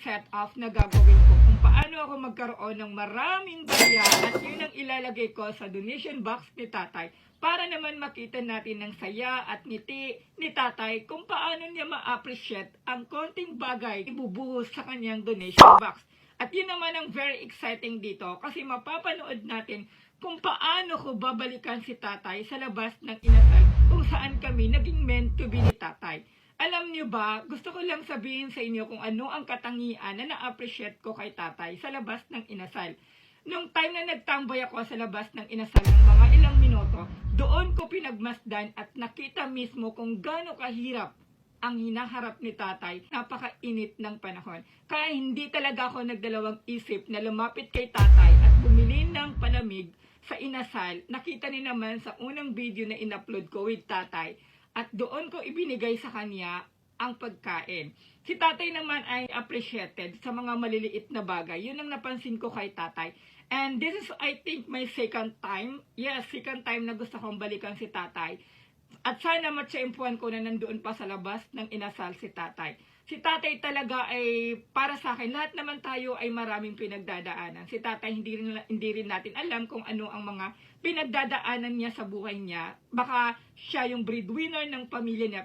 set off na gagawin ko kung paano ako magkaroon ng maraming barya at yun ang ilalagay ko sa donation box ni tatay para naman makita natin ng saya at ngiti ni tatay kung paano niya ma-appreciate ang konting bagay ibubuhos sa kanyang donation box. At yun naman ang very exciting dito kasi mapapanood natin kung paano ko babalikan si tatay sa labas ng inasal kung saan kami naging meant to be ni tatay. Alam niyo ba, gusto ko lang sabihin sa inyo kung ano ang katangian na na-appreciate ko kay tatay sa labas ng inasal. Nung time na nagtambay ako sa labas ng inasal ng mga ilang minuto, doon ko pinagmasdan at nakita mismo kung gaano kahirap ang hinaharap ni tatay, napakainit ng panahon. Kaya hindi talaga ako nagdalawang isip na lumapit kay tatay at bumili ng palamig sa inasal. Nakita niyo naman sa unang video na in-upload ko with tatay. At doon ko ibinigay sa kanya ang pagkain. Si tatay naman ay appreciated sa mga maliliit na bagay. Yun ang napansin ko kay tatay. And this is, I think, my second time. Yes, second time na gusto kong balikan si tatay. At sana matsyempuan ko na nandoon pa sa labas ng inasal si tatay. Si tatay talaga ay, para sa akin, lahat naman tayo ay maraming pinagdadaanan. Si tatay, hindi rin natin alam kung ano ang mga pinagdadaanan niya sa buhay niya. Baka siya yung breadwinner ng pamilya niya.